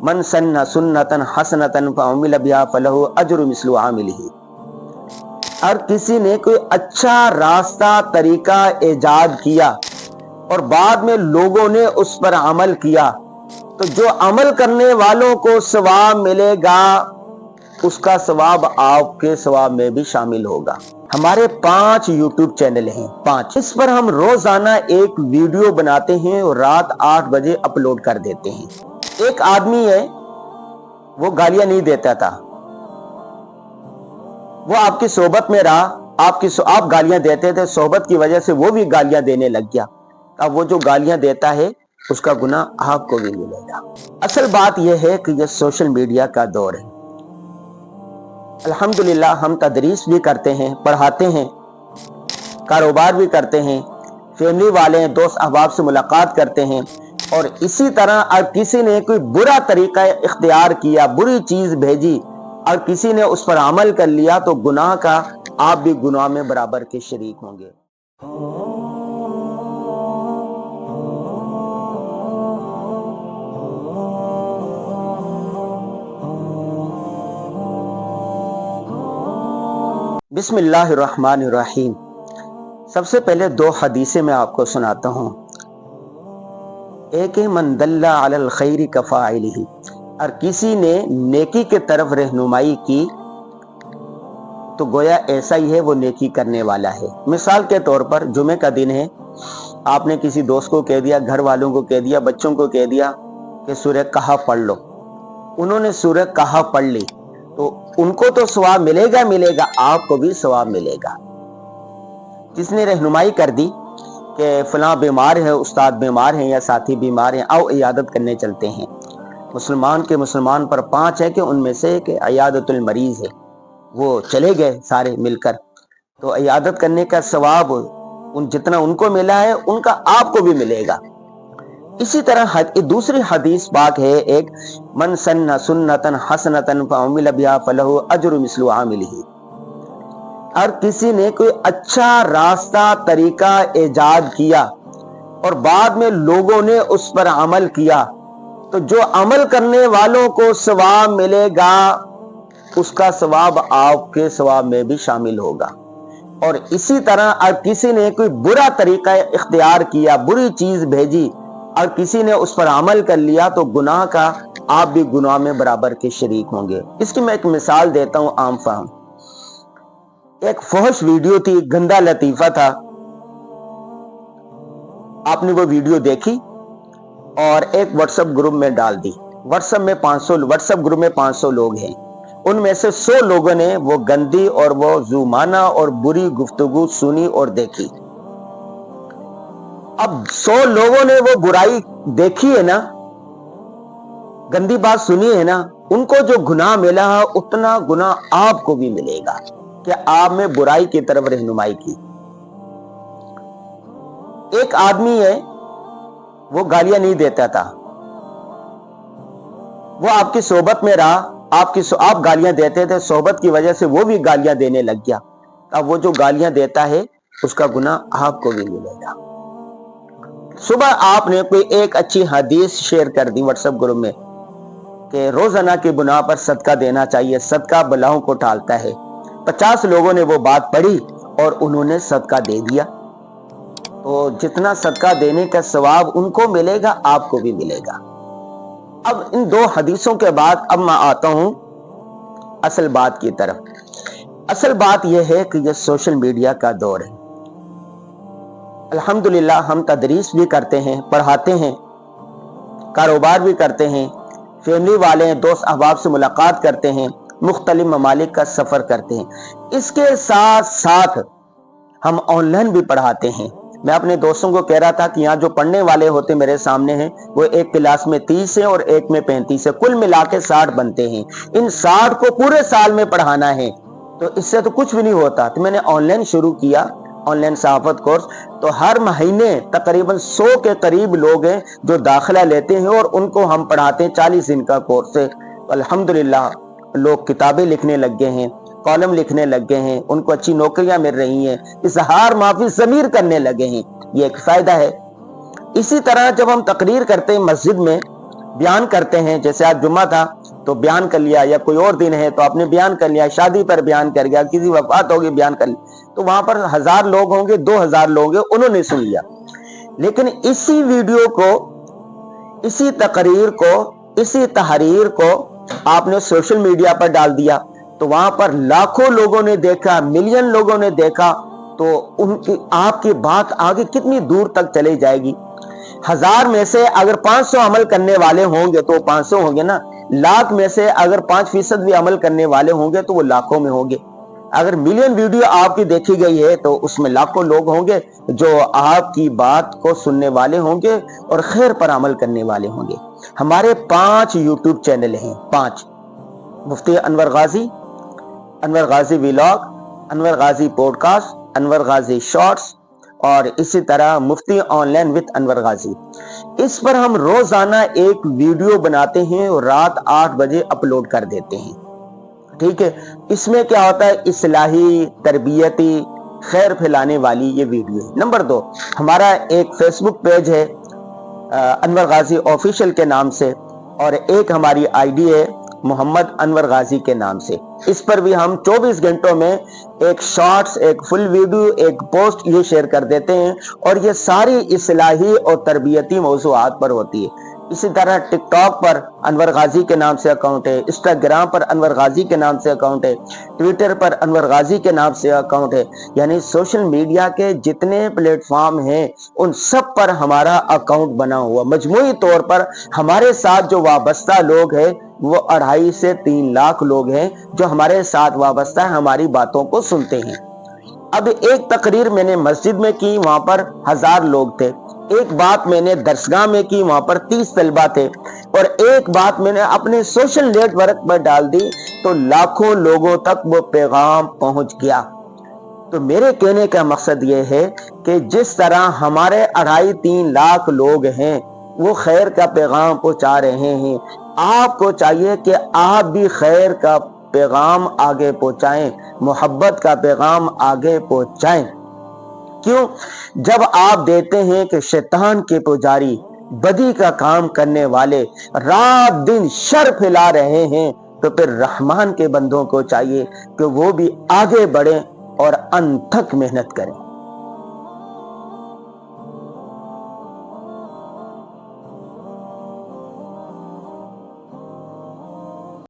من सन्न सुन्नतन हसनतन फअमिल बिहा फलहु अज्रु मिस्लु आमिलिही। और किसी ने कोई अच्छा रास्ता तरीका ईजाद किया और बाद में लोगों ने उस पर अमल किया, तो जो अमल करने वालों को सवाब मिलेगा उसका सवाब आपके सवाब में भी शामिल होगा। हमारे 5 YouTube चैनल हैं, 5। इस पर हम रोजाना एक वीडियो बनाते हैं और रात 8 बजे अपलोड कर देते हैं। एक आदमी है, वो गालियां नहीं देता था, वो आपकी सोहबत में रहा, आप गालियां देते थे, सोहबत की वजह से वो भी गालियां देने लग गया। अब वो जो गालियां देता है उसका गुनाह आपको भी मिलेगा। असल बात यह है कि यह सोशल मीडिया का दौर है। अल्हम्दुलिल्लाह हम तदरीस भी करते हैं, पढ़ाते हैं, कारोबार भी करते हैं, फैमिली वाले हैं, दोस्त अहबाब से मुलाकात करते हैं। और इसी तरह अगर किसी ने कोई बुरा तरीका इख्तियार किया, बुरी चीज भेजी और किसी ने उस पर अमल कर लिया, तो गुनाह का आप भी गुनाह में बराबर के शरीक होंगे। बिस्मिल्लाहिर्रहमानिर्रहीम। सबसे पहले 2 हदीसें मैं आपको सुनाता हूँ। एक है मन दल्ला अलल खैरि कफ़ाइलिही, और किसी ने नेकी के तरफ रहनुमाई की तो गोया ऐसा ही है वो नेकी करने वाला है। मिसाल के तौर पर जुमे का दिन है, आपने किसी दोस्त को कह दिया, घर वालों को कह दिया, बच्चों को कह दिया कि सूरह कहफ पढ़ लो। उन्होंने सूरह कहफ पढ़ ली तो उनको तो सवाब मिलेगा, आपको भी सवाब मिलेगा। जिसने रहनुमाई कर दी कि फलां बीमार है, उस्ताद बीमार हैं या साथी बीमार हैं, आओ इयादत करने चलते हैं। मुसलमान के मुसलमान पर 5 है कि उनमें से एक इयादतुल मरीज है, वो चले गए सारे मिलकर, तो इयादत करने का सवाब जितना उनको मिला है उनका आपको भी मिलेगा। इसी तरह दूसरी हदीस पाक है, एक मन सन्न सुन्नतन हसनतन फअमिल बिहा फलहु अज्रु मिस्लु आमिलिही। और किसी ने कोई अच्छा रास्ता तरीका ईजाद किया और बाद में लोगों ने उस पर अमल किया, तो जो अमल करने वालों को सवाब मिलेगा उसका सवाब आपके सवाब में भी शामिल होगा। और इसी तरह अगर किसी ने कोई बुरा तरीका इख्तियार किया, बुरी चीज भेजी और किसी ने उस पर अमल कर लिया, तो गुनाह का आप भी गुनाह में बराबर के शरीक होंगे। इसकी मैं एक मिसाल देता हूं आम फहम। एक फहश वीडियो थी, गंदा लतीफा था, आपने वो वीडियो देखी और एक व्हाट्सएप ग्रुप में डाल दी। व्हाट्सएप ग्रुप में 500 लोग हैं, उनमें से 100 लोगों ने वो गंदी और वो जुमाना और बुरी गुफ्तगू सुनी और देखी। अब 100 लोगों ने वो बुराई देखी है ना, गंदी बात सुनी है ना, उनको जो गुनाह मिला है उतना गुनाह आपको भी मिलेगा कि आप में बुराई की तरफ रहनुमाई की। एक आदमी है, वो गालियां नहीं देता था, वो आपकी सोहबत में रहा, आप गालियां देते थे, सोहबत की वजह से वो भी गालियां देने लग गया। अब वो जो गालियां देता है उसका गुनाह आपको भी मिलेगा। सुबह आपने कोई एक अच्छी हदीस शेयर कर दी व्हाट्सएप ग्रुप में कि रोजाना की बुना पर सदका देना चाहिए, सदका बलाओं को टालता है। 50 लोगों ने वो बात पढ़ी और उन्होंने सदका दे दिया, तो जितना सदका देने का सवाब उनको मिलेगा आपको भी मिलेगा। अब इन 2 हदीसों के बाद अब मैं आता हूं असल बात की तरफ। असल बात यह है कि यह सोशल मीडिया का दौर है। अल्हम्दुलिल्लाह हम तदरीस भी करते हैं, पढ़ाते हैं, कारोबार भी करते हैं, फैमिली वाले हैं, दोस्त अहबाब से मुलाकात करते हैं, मुख्तलिफ ममालिक का सफर करते हैं। इसके साथ साथ हम ऑनलाइन भी पढ़ाते हैं। मैं अपने दोस्तों को कह रहा था कि यहाँ जो पढ़ने वाले होते मेरे सामने हैं वो एक क्लास में 30 है और एक में 35 है, कुल मिला के 60 बनते हैं। इन 60 को पूरे साल में पढ़ाना है तो इससे तो कुछ भी नहीं होता। तो मैंने ऑनलाइन शुरू किया, ऑनलाइन सहाफत कोर्स। तो हर महीने तकरीबन 100 के करीब लोग हैं जो दाखिला लेते हैं और उनको हम पढ़ाते हैं। 40 दिन का कोर्स है। अल्हम्दुलिल्लाह लोग किताबें लिखने लग गए हैं, कॉलम लिखने लग गए हैं, उनको अच्छी नौकरियां मिल रही हैं, इजहार माफी ज़मीर करने लगे हैं। ये एक फायदा है। इसी तरह जब हम तकरीर करते हैं मस्जिद में, بیان کرتے ہیں, جیسے آج جمعہ تھا تو بیان کر لیا, یا کوئی اور دن ہے تو آپ نے بیان کر لیا, شادی پر بیان کر گیا, کسی وفات ہوگی بیان کر لیا, تو وہاں پر 1000 لوگ ہوں گے, 2000 لوگ ہیں, انہوں نے سن لیا. لیکن اسی ویڈیو کو, اسی تقریر کو, اسی تحریر کو آپ نے سوشل میڈیا پر ڈال دیا, تو وہاں پر لاکھوں لوگوں نے دیکھا, ملین لوگوں نے دیکھا, تو آپ کی بات آگے کتنی دور تک چلی جائے گی. 1000 میں سے اگر 500 عمل کرنے والے ہوں گے تو 500 ہوں گے نا, لاکھ میں سے اگر 5% بھی عمل کرنے والے ہوں گے تو وہ لاکھوں میں ہوں گے. اگر ملین ویڈیو آپ کی دیکھی گئی ہے تو اس میں لاکھوں لوگ ہوں گے جو آپ کی بات کو سننے والے ہوں گے اور خیر پر عمل کرنے والے ہوں گے. ہمارے 5 یوٹیوب چینل ہیں, 5: مفتی انور غازی, انور غازی ویلاگ, انور غازی پوڈ کاسٹ, انور غازی شارٹس, اور اسی طرح مفتی آن لائن وتھ انور غازی. اس پر ہم روزانہ ایک ویڈیو بناتے ہیں اور رات 8 بجے اپلوڈ کر دیتے ہیں. ٹھیک ہے, اس میں کیا ہوتا ہے, اصلاحی, تربیتی, خیر پھیلانے والی یہ ویڈیو ہے. نمبر 2, ہمارا ایک فیس بک پیج ہے انور غازی آفیشیل کے نام سے, اور ایک ہماری آئی ڈی ہے محمد انور غازی کے نام سے. اس پر بھی ہم 24 گھنٹوں میں ایک شارٹس, ایک فل ویڈیو, ایک پوسٹ یہ شیئر کر دیتے ہیں, اور یہ ساری اصلاحی اور تربیتی موضوعات پر ہوتی ہے. اسی طرح ٹک ٹاک پر انور غازی کے نام سے اکاؤنٹ ہے, انسٹاگرام پر انور غازی کے نام سے اکاؤنٹ ہے, ٹویٹر پر انور غازی کے نام سے اکاؤنٹ ہے. یعنی سوشل میڈیا کے جتنے پلیٹ فارم ہیں ان سب پر ہمارا اکاؤنٹ بنا ہوا. مجموعی طور پر ہمارے ساتھ جو وابستہ لوگ ہیں وہ 2.5 سے 3 لاکھ لوگ ہیں جو ہمارے ساتھ وابستہ ہیں, ہماری باتوں کو سنتے ہیں. اب ایک تقریر میں نے مسجد میں کی, وہاں پر 1000 لوگ تھے. ایک بات میں نے درسگاہ میں کی, وہاں پر 30 طلبہ تھے. اور ایک بات میں نے اپنے سوشل نیٹ ورک پر ڈال دی تو لاکھوں لوگوں تک وہ پیغام پہنچ گیا. تو میرے کہنے کا مقصد یہ ہے کہ جس طرح ہمارے 2.5-3 لاکھ لوگ ہیں وہ خیر کا پیغام پہنچا رہے ہیں, آپ کو چاہیے کہ آپ بھی خیر کا پیغام آگے پہنچائیں, محبت کا پیغام آگے پہنچائیں. کیوں؟ جب آپ دیتے ہیں کہ شیطان کے پجاری, بدی کا کام کرنے والے رات دن شر پھیلا رہے ہیں, تو پھر رحمان کے بندوں کو چاہیے کہ وہ بھی آگے بڑھیں اور انتھک محنت کریں.